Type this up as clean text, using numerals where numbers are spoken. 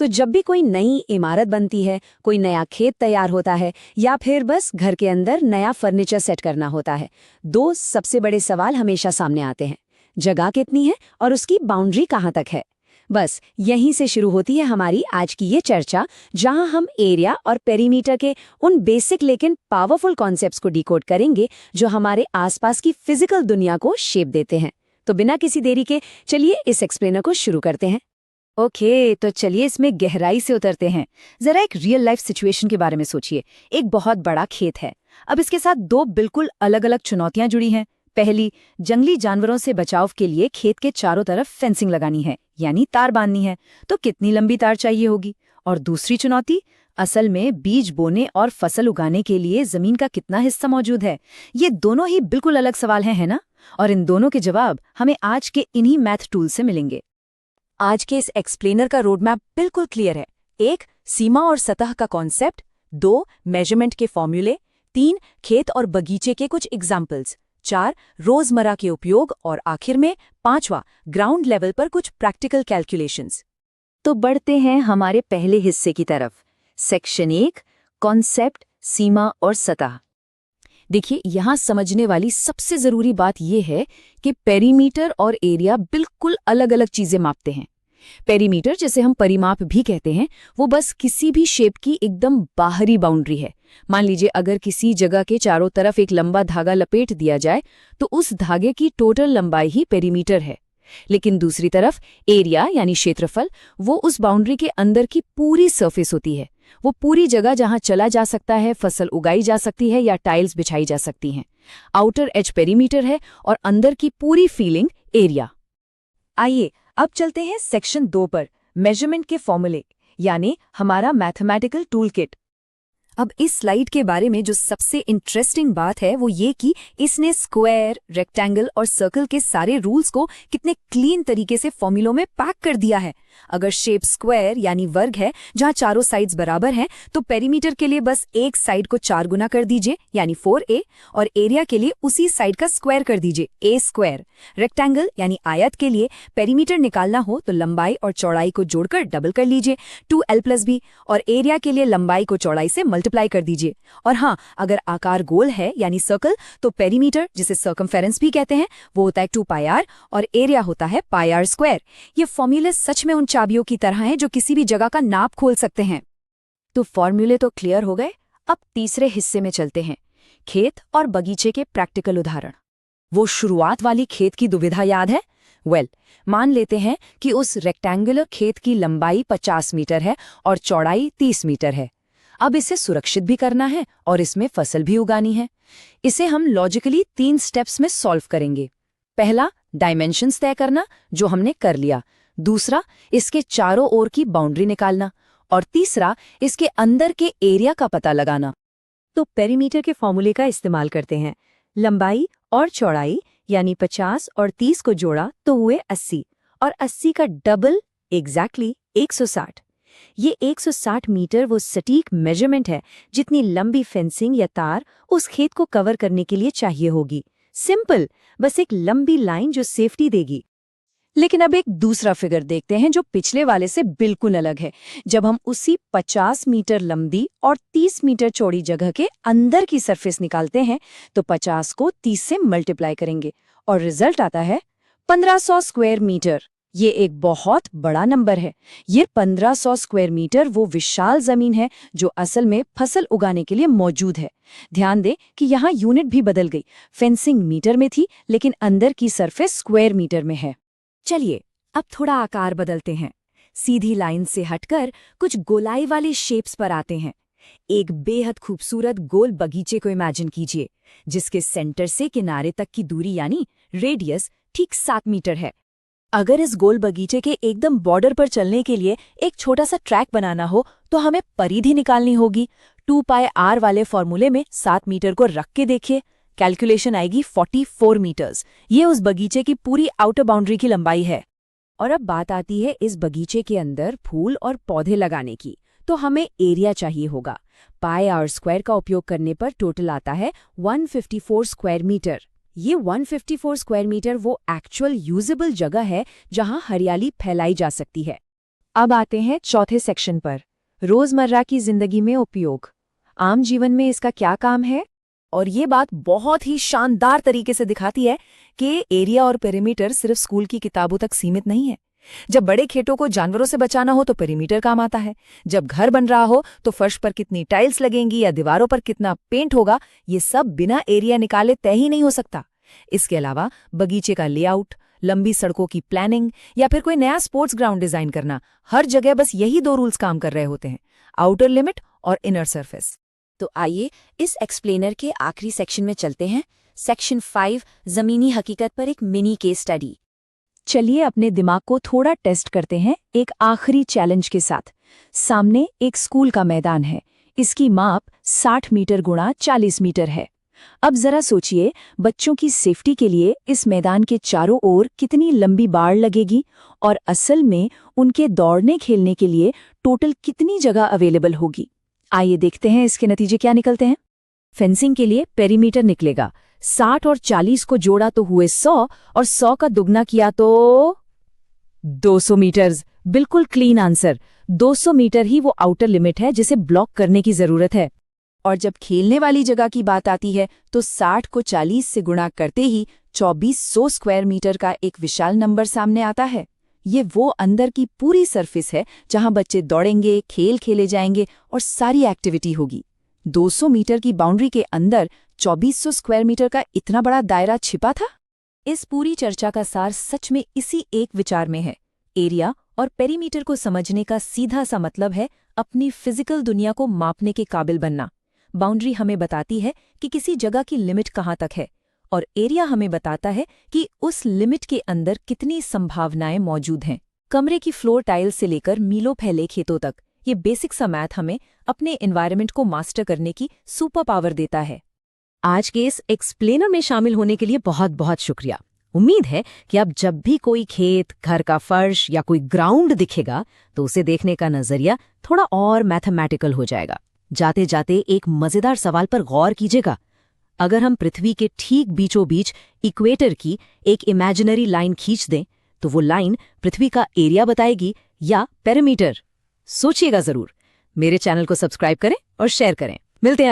तो जब भी कोई नई इमारत बनती है, कोई नया खेत तैयार होता है या फिर बस घर के अंदर नया फर्नीचर सेट करना होता है, दो सबसे बड़े सवाल हमेशा सामने आते हैं। जगह कितनी है और उसकी बाउंड्री कहाँ तक है। बस यहीं से शुरू होती है हमारी आज की ये चर्चा, जहां हम एरिया और पेरीमीटर के उन बेसिक लेकिन पावरफुल कॉन्सेप्ट्स को डिकोड करेंगे जो हमारे आसपास की फिजिकल दुनिया को शेप देते हैं। तो बिना किसी देरी के चलिए इस एक्सप्लेनर को शुरू करते हैं। ओके, तो चलिए इसमें गहराई से उतरते हैं। जरा एक रियल लाइफ सिचुएशन के बारे में सोचिए। एक बहुत बड़ा खेत है। अब इसके साथ दो बिल्कुल अलग अलग चुनौतियां जुड़ी हैं। पहली, जंगली जानवरों से बचाव के लिए खेत के चारों तरफ फेंसिंग लगानी है, यानी तार बांधनी है। तो कितनी लंबी तार चाहिए होगी। और दूसरी चुनौती, असल में बीज बोने और फसल उगाने के लिए जमीन का कितना हिस्सा मौजूद है। ये दोनों ही बिल्कुल अलग सवाल हैं, है ना? और इन दोनों के जवाब हमें आज के इन्हीं मैथ टूल से मिलेंगे। आज के इस एक्सप्लेनर का रोडमैप बिल्कुल क्लियर है। 1, सीमा और सतह का कॉन्सेप्ट। 2, मेजरमेंट के फॉर्मूले। 3, खेत और बगीचे के कुछ एग्जाम्पल्स। 4, रोजमर्रा के उपयोग। और आखिर में 5वां, ग्राउंड लेवल पर कुछ प्रैक्टिकल कैलकुलेशंस। तो बढ़ते हैं हमारे पहले हिस्से की तरफ। सेक्शन 1, कॉन्सेप्ट, सीमा और सतह। देखिए, यहाँ समझने वाली सबसे जरूरी बात यह है कि पेरीमीटर और एरिया बिल्कुल अलग अलग चीजें मापते हैं। पेरीमीटर, जिसे हम परिमाप भी कहते हैं, वो बस किसी भी शेप की एकदम बाहरी बाउंड्री है। मान लीजिए अगर किसी जगह के चारों तरफ एक लंबा धागा लपेट दिया जाए तो उस धागे की टोटल लंबाई ही पेरीमीटर है। लेकिन दूसरी तरफ एरिया यानी क्षेत्रफल, वो उस बाउंड्री के अंदर की पूरी सरफेस होती है। वो पूरी जगह जहां चला जा सकता है, फसल उगाई जा सकती है या टाइल्स बिछाई जा सकती हैं। आउटर एज पेरीमीटर है और अंदर की पूरी फीलिंग एरिया। आइए अब चलते हैं सेक्शन 2 पर, मेजरमेंट के फॉर्मूले, यानी हमारा मैथमेटिकल टूल किट। अब इस स्लाइड के बारे में जो सबसे इंटरेस्टिंग बात है वो ये कि इसने स्क्वायर, रेक्टेंगल और सर्कल के सारे रूल्स को कितने क्लीन तरीके से फॉर्मूलों में पैक कर दिया है। अगर शेप स्क्वायर यानी वर्ग है जहां चारों साइड्स बराबर हैं, तो पेरीमीटर के लिए बस एक साइड को 4 गुना कर दीजिए यानी 4a, और एरिया के लिए उसी साइड का स्क्वायर कर दीजिए, a स्क्वायर। रेक्टेंगल यानी आयत के लिए पेरीमीटर निकालना हो तो लंबाई और चौड़ाई को जोड़कर डबल कर लीजिए, 2l+b, और एरिया के लिए लंबाई को चौड़ाई से मल्टीप्लाई कर दीजिए। और हाँ, अगर आकार गोल है यानी सर्कल, तो पेरीमीटर, जिसे सर्कमफेरेंस भी कहते हैं, वो होता है 2πr और एरिया होता है πr स्क्वायर। ये फॉर्मूले सच में उन चाबियों की तरह हैं जो किसी भी जगह का नाप खोल सकते हैं। तो फॉर्मूले तो क्लियर हो गए। अब तीसरे हिस्से में चलते हैं, खेत और बगीचे के प्रैक्टिकल उदाहरण। वो शुरुआत वाली खेत की दुविधा याद है? मान लेते हैं कि उस रेक्टेंगुलर खेत की लंबाई 50 मीटर है और चौड़ाई 30 मीटर है। अब इसे सुरक्षित भी करना है और इसमें फसल भी उगानी है। इसे हम लॉजिकली 3 स्टेप्स में सॉल्व करेंगे। पहला, डायमेंशंस तय करना, जो हमने कर लिया। दूसरा, इसके चारों ओर की बाउंड्री निकालना। और तीसरा, इसके अंदर के एरिया का पता लगाना। तो पेरीमीटर के फॉर्मूले का इस्तेमाल करते हैं। लंबाई और चौड़ाई यानी 50 और 30 को जोड़ा तो हुए 80, और 80 का डबल एग्जैक्टली 160। ये 160 मीटर वो सटीक मेजरमेंट है जितनी लंबी फेंसिंग या तार उस खेत को कवर करने के लिए चाहिए होगी। सिंपल, बस एक लंबी लाइन जो सेफ्टी देगी। लेकिन अब एक दूसरा फिगर देखते हैं जो पिछले वाले से बिल्कुल अलग है। जब हम उसी 50 मीटर लंबी और 30 मीटर चौड़ी जगह के अंदर की सरफेस निकालते हैं तो 50 को 30 से मल्टीप्लाई करेंगे और रिजल्ट आता है 1500 स्क्वायर मीटर। ये एक बहुत बड़ा नंबर है। ये 1500 स्क्वायर मीटर वो विशाल जमीन है जो असल में फसल उगाने के लिए मौजूद है। ध्यान दें कि यहाँ यूनिट भी बदल गई। फेंसिंग मीटर में थी लेकिन अंदर की सरफेस स्क्वायर मीटर में है। चलिए अब थोड़ा आकार बदलते हैं। सीधी लाइन से हटकर कुछ गोलाई वाले शेप्स पर आते हैं। एक बेहद खूबसूरत गोल बगीचे को इमेजिन कीजिए जिसके सेंटर से किनारे तक की दूरी यानी रेडियस ठीक 7 मीटर है। अगर इस गोल बगीचे के एकदम बॉर्डर पर चलने के लिए एक छोटा सा ट्रैक बनाना हो तो हमें परिधि निकालनी होगी। 2πr वाले फॉर्मूले में 7 मीटर को रख के देखिए, कैलकुलेशन आएगी 44 मीटर्स। ये उस बगीचे की पूरी आउटर बाउंड्री की लंबाई है। और अब बात आती है इस बगीचे के अंदर फूल और पौधे लगाने की, तो हमें एरिया चाहिए होगा। πr स्क्वायर का उपयोग करने पर टोटल आता है 154 स्क्वायर मीटर। ये 154 स्क्वायर मीटर वो एक्चुअल यूजेबल जगह है जहां हरियाली फैलाई जा सकती है। अब आते हैं चौथे सेक्शन पर, रोजमर्रा की जिंदगी में उपयोग। आम जीवन में इसका क्या काम है? और ये बात बहुत ही शानदार तरीके से दिखाती है कि एरिया और पेरीमीटर सिर्फ स्कूल की किताबों तक सीमित नहीं है। जब बड़े खेतों को जानवरों से बचाना हो तो पेरीमीटर काम आता है। जब घर बन रहा हो तो फर्श पर कितनी टाइल्स लगेंगी या दीवारों पर कितना पेंट होगा, ये सब बिना एरिया निकाले तय ही नहीं हो सकता। इसके अलावा बगीचे का लेआउट, लंबी सड़कों की प्लानिंग या फिर कोई नया स्पोर्ट्स ग्राउंड डिजाइन करना, हर जगह बस यही 2 रूल्स काम कर रहे होते हैं, आउटर लिमिट और इनर सरफेस। तो आइए इस एक्सप्लेनर के आखिरी सेक्शन में चलते हैं, सेक्शन 5, जमीनी हकीकत पर एक मिनी केस स्टडी। चलिए अपने दिमाग को थोड़ा टेस्ट करते हैं एक आखिरी चैलेंज के साथ। सामने एक स्कूल का मैदान है। इसकी माप 60 मीटर गुणा 40 मीटर है। अब जरा सोचिए, बच्चों की सेफ्टी के लिए इस मैदान के चारों ओर कितनी लंबी बाड़ लगेगी और असल में उनके दौड़ने खेलने के लिए टोटल कितनी जगह अवेलेबल होगी। आइए देखते हैं इसके नतीजे क्या निकलते हैं। फेंसिंग के लिए पेरीमीटर निकलेगा, 60 और 40 को जोड़ा तो हुए 100 और 100 का दुगना किया तो 200 मीटर्स। बिल्कुल क्लीन आंसर। 200 मीटर ही वो आउटर लिमिट है जिसे ब्लॉक करने की जरूरत है। और जब खेलने वाली जगह की बात आती है तो 60 को 40 से गुणा करते ही 2400 स्क्वायर मीटर का एक विशाल नंबर सामने आता है। ये वो अंदर की पूरी सरफेस है जहां बच्चे दौड़ेंगे, खेल खेले जाएंगे और सारी एक्टिविटी होगी। 200 मीटर की बाउंड्री के अंदर 2400 स्क्वायर मीटर का इतना बड़ा दायरा छिपा था। इस पूरी चर्चा का सार सच में इसी एक विचार में है। एरिया और पेरीमीटर को समझने का सीधा सा मतलब है अपनी फिजिकल दुनिया को मापने के काबिल बनना। बाउंड्री हमें बताती है कि किसी जगह की लिमिट कहाँ तक है और एरिया हमें बताता है कि उस लिमिट के अंदर कितनी संभावनाएं मौजूद हैं। कमरे की फ्लोर टाइल से लेकर मीलों फैले खेतों तक, ये बेसिक सा मैथ हमें अपने एनवायरनमेंट को मास्टर करने की सुपर पावर देता है। आज के इस एक्सप्लेनर में शामिल होने के लिए बहुत बहुत शुक्रिया। उम्मीद है कि अब जब भी कोई खेत, घर का फर्श या कोई ग्राउंड दिखेगा तो उसे देखने का नजरिया थोड़ा और मैथमेटिकल हो जाएगा। जाते जाते एक मजेदार सवाल पर गौर कीजिएगा। अगर हम पृथ्वी के ठीक बीचों बीच इक्वेटर की एक इमेजिनरी लाइन खींच दें तो वो लाइन पृथ्वी का एरिया बताएगी या पेरीमीटर? सोचिएगा जरूर। मेरे चैनल को सब्सक्राइब करें और शेयर करें। मिलते हैं।